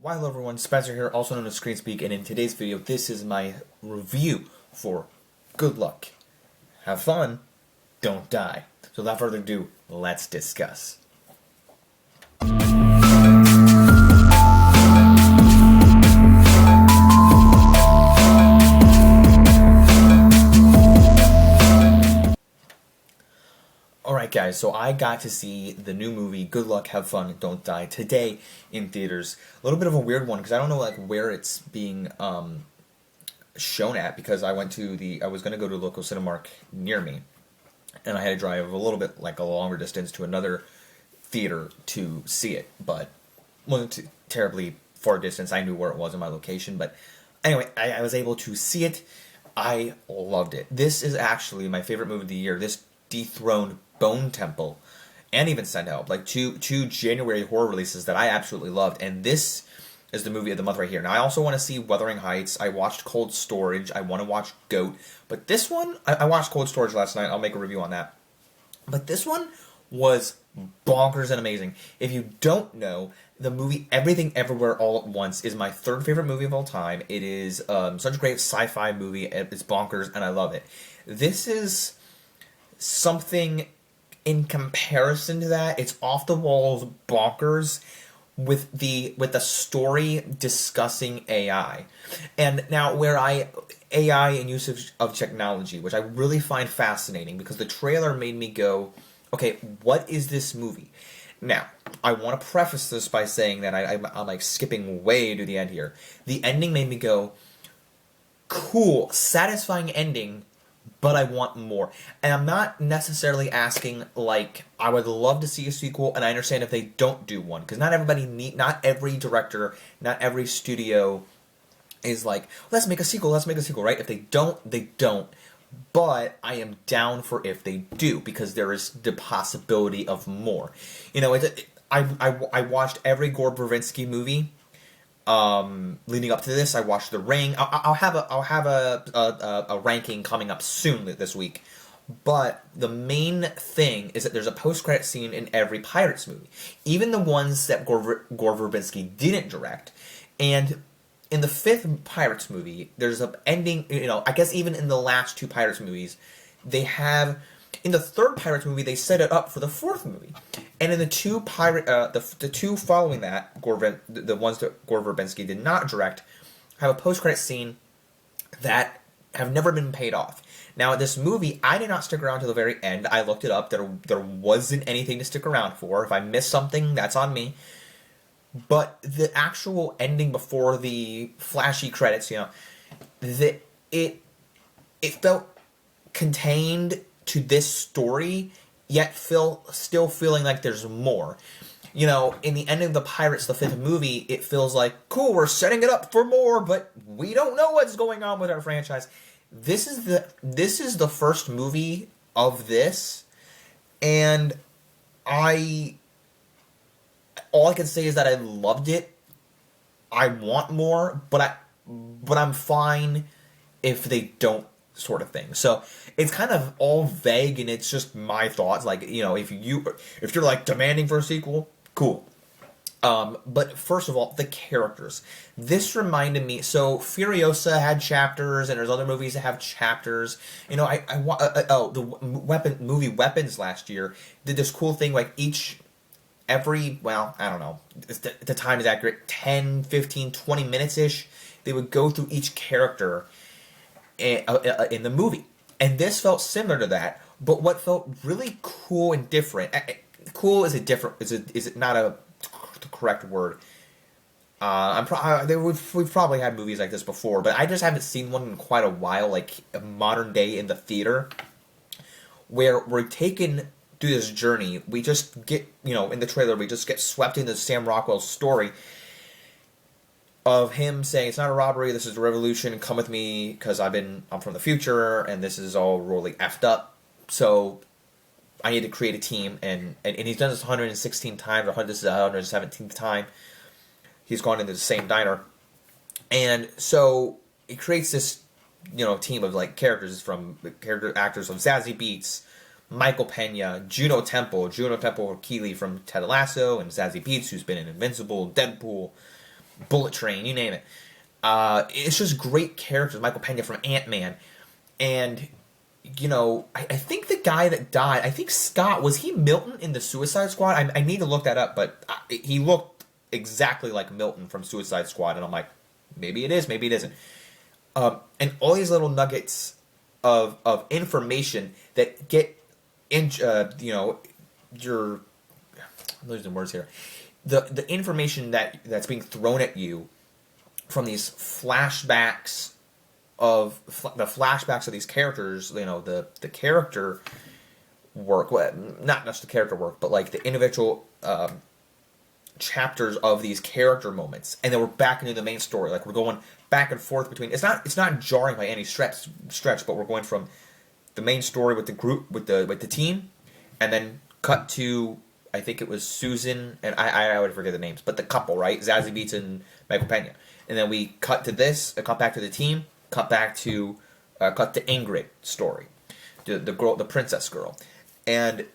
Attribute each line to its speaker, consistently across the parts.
Speaker 1: Hello everyone, Spencer here, also known as ScreenSpeak, and in today's video, this is my review for Good Luck. Have fun, don't die. So without further ado, let's discuss. Alright guys, so I got to see the new movie Good Luck, Have Fun, Don't Die today in theaters. A little bit of a weird one because I don't know where it's being shown at, because I was going to go to a local Cinemark near me, and I had to drive a little bit a longer distance to another theater to see it, but wasn't too terribly far distance. I knew where it was in my location, but anyway, I was able to see it. I loved it. This is actually my favorite movie of the year. This dethroned Bone Temple and even Standout, two January horror releases that I absolutely loved, and this is the movie of the month right here. Now I also want to see Wuthering Heights. I watched Cold Storage. I want to watch Goat, but this one, I watched Cold Storage last night. I'll make a review on that. But this one was bonkers and amazing. If you don't know, the movie Everything Everywhere All at Once is my third favorite movie of all time. It is such a great sci-fi movie. It's bonkers and I love it. This is something in comparison to that. It's off the walls bonkers with the story discussing AI. And now AI and use of technology, which I really find fascinating, because the trailer made me go, okay, what is this movie? Now, I want to preface this by saying that I'm skipping way to the end here. The ending made me go, cool, satisfying ending, but I want more. And I'm not necessarily asking, I would love to see a sequel, and I understand if they don't do one, because not every director, not every studio is let's make a sequel, right? If they don't, they don't. But I am down for if they do, because there is the possibility of more. I watched every Gore Verbinski movie leading up to this. I watched The Ring. I'll have a ranking coming up soon this week. But the main thing is that there's a post-credit scene in every Pirates movie, even the ones that Gore Verbinski didn't direct. And in the fifth Pirates movie, there's an ending. I guess even in the last two Pirates movies, they have. In the third Pirates movie, they set it up for the fourth movie, and in the two the two following that, the ones that Gore Verbinski did not direct, have a post-credit scene that have never been paid off. Now, this movie, I did not stick around to the very end. I looked it up. There wasn't anything to stick around for. If I missed something, that's on me. But the actual ending before the flashy credits, it felt contained to this story, yet still feeling like there's more. In the end of the Pirates, the fifth movie, it feels like, cool, we're setting it up for more, but we don't know what's going on with our franchise. This is the first movie of this, and all I can say is that I loved it. I want more, but I'm fine if they don't, sort of thing. So it's kind of all vague, and it's just my thoughts. If you're demanding for a sequel, cool. But first of all, the characters. This reminded me. So Furiosa had chapters, and there's other movies that have chapters. The movie Weapons last year did this cool thing. I don't know, the time is accurate, 10, 15, 20 minutes-ish, they would go through each character in the movie. And this felt similar to that, but what felt really cool and different, cool is it not the correct word? We've probably had movies like this before, but I just haven't seen one in quite a while, modern day in the theater, where we're taken through this journey. We just get, in the trailer, we just get swept into Sam Rockwell's story of him saying, it's not a robbery, this is a revolution, come with me, because I'm from the future, and this is all really effed up, so I need to create a team, and he's done this 116 times, or this is the 117th time he's gone into the same diner, and so he creates this, team of, characters actors of Zazie Beetz, Michael Peña, Juno Temple Keeley from Ted Lasso, and Zazie Beetz, who's been in Invincible, Deadpool, Bullet Train, you name it. It's just great characters. Michael Peña from Ant-Man. And, you know, I think the guy that died, I think Scott, was he Milton in the Suicide Squad? I need to look that up, but he looked exactly like Milton from Suicide Squad, and I'm like, maybe it is, maybe it isn't. And all these little nuggets of information that get in, you know, I'm losing words here. The information that's being thrown at you from these flashbacks the flashbacks of these characters, you know, the character work, well, not just the character work, but like the individual chapters of these character moments, and then we're back into the main story. Like we're going back and forth between. It's not jarring by any stretch, but we're going from the main story with the group with the team, and then cut to, I think it was Susan and I would forget the names, but the couple, right? Zazie Beetz and Michael Peña, and then we cut to this, cut back to the team, cut to Ingrid's story, the girl, the princess girl, and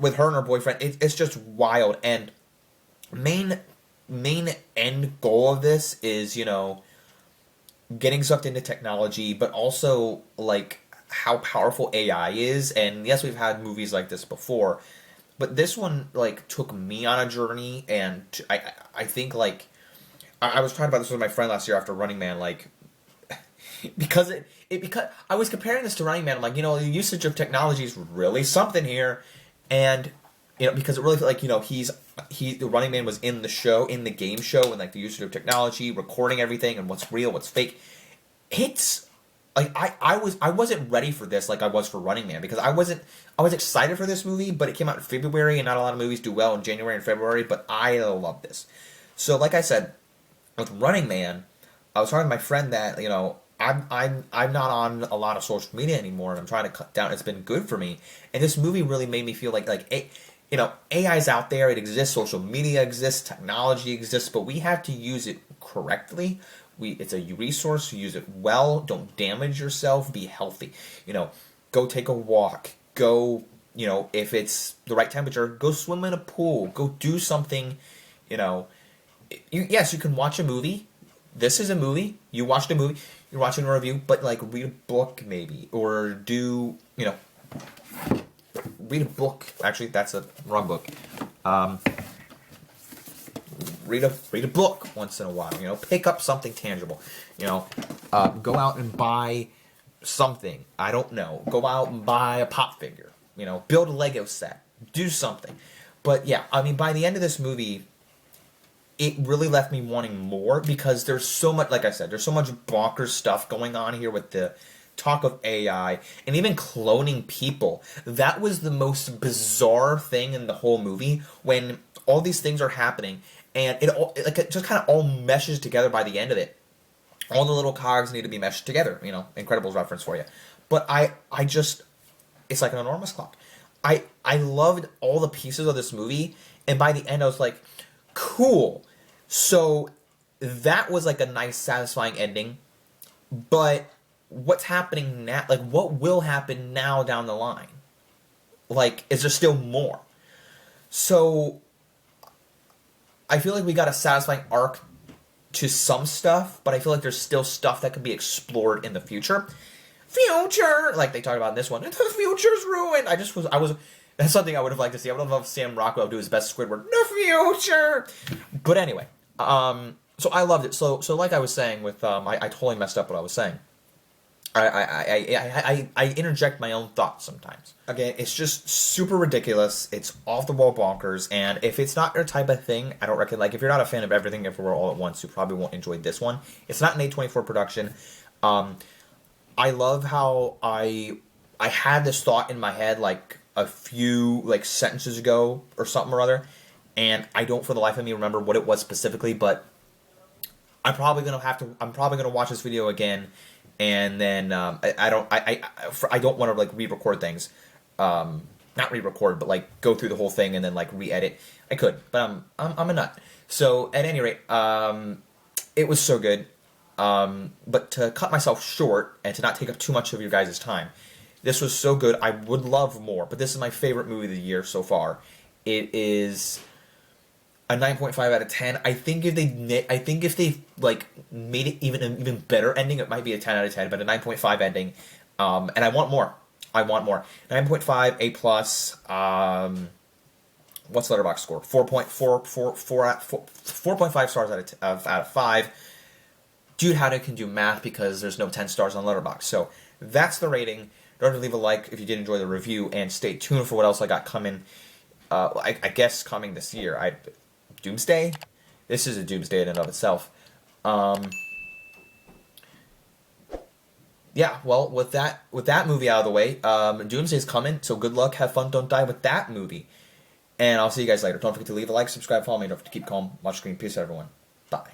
Speaker 1: with her and her boyfriend, it's just wild. And main end goal of this is, you know, getting sucked into technology, but also like how powerful AI is. And yes, we've had movies like this before, but this one like took me on a journey, and I think like I was talking about this with my friend last year after Running Man, like because I was comparing this to Running Man. I'm like, you know, the usage of technology is really something here, and you know, because it really felt like, you know, the Running Man was in the game show, and like the usage of technology, recording everything, and what's real, what's fake. It's like I wasn't ready for this like I was for Running Man, because I was excited for this movie, but it came out in February, and not a lot of movies do well in January and February, but I love this. So like I said, with Running Man, I was talking to my friend that, you know, I'm not on a lot of social media anymore, and I'm trying to cut down. It's been good for me, and this movie really made me feel like you know, AI's out there, it exists, social media exists, technology exists, but we have to use it correctly. It's a resource, use it well, don't damage yourself, be healthy. You know, go take a walk, go, you know, if it's the right temperature, go swim in a pool, go do something, you know. Yes, you can watch a movie. This is a movie. You watched a movie, you're watching a review, but like read a book maybe, or do, you know, read a book. Actually, that's a wrong book. Read a book once in a while. You know, pick up something tangible. You know, go out and buy something. I don't know. Go out and buy a pop figure. You know, build a Lego set. Do something. But yeah, I mean, by the end of this movie, it really left me wanting more, because there's so much, like I said, there's so much bonkers stuff going on here with the talk of AI and even cloning people. That was the most bizarre thing in the whole movie, when all these things are happening, and it just kind of all meshes together by the end of it. All the little cogs need to be meshed together. You know, Incredibles reference for you. But I just, it's like an enormous clock. I loved all the pieces of this movie, and by the end I was like, cool. So that was like a nice, satisfying ending. But what's happening now? Like, what will happen now down the line? Like, is there still more? So I feel like we got a satisfying arc to some stuff, but I feel like there's still stuff that could be explored in the future. Future, like they talked about in this one, the future's ruined. That's something I would have liked to see. I would have loved Sam Rockwell do his best Squidward. The future. But anyway, so I loved it. So like I was saying with, I totally messed up what I was saying. I interject my own thoughts sometimes. Again, it's just super ridiculous. It's off the wall bonkers, and if it's not your type of thing, I don't recommend. Like, if you're not a fan of Everything Everywhere All at Once, you probably won't enjoy this one. It's not an A24 production. I love how I had this thought in my head like a few like sentences ago or something or other, and I don't for the life of me remember what it was specifically, but I'm probably gonna watch this video again, and then I don't want to like re-record things, not re-record, but like go through the whole thing and then like re-edit. I could, but I'm a nut. So at any rate, it was so good. But to cut myself short and to not take up too much of your guys' time, this was so good. I would love more, but this is my favorite movie of the year so far. It is, a 9.5 out of 10. I think if they like made it even an even better ending, it might be a 10 out of 10. But a 9.5 ending, and I want more. I want more. 9.5 A plus. What's Letterboxd score? 4.5 stars out of 5. Dude, how can do math because there's no 10 stars on Letterboxd. So that's the rating. Don't forget to leave a like if you did enjoy the review, and stay tuned for what else I got coming. I guess coming this year. Doomsday? This is a doomsday in and of itself. Yeah, well, with that movie out of the way, Doomsday's coming, so good luck, have fun, don't die with that movie. And I'll see you guys later. Don't forget to leave a like, subscribe, follow me, don't forget to keep calm, watch screen. Peace out, everyone. Bye.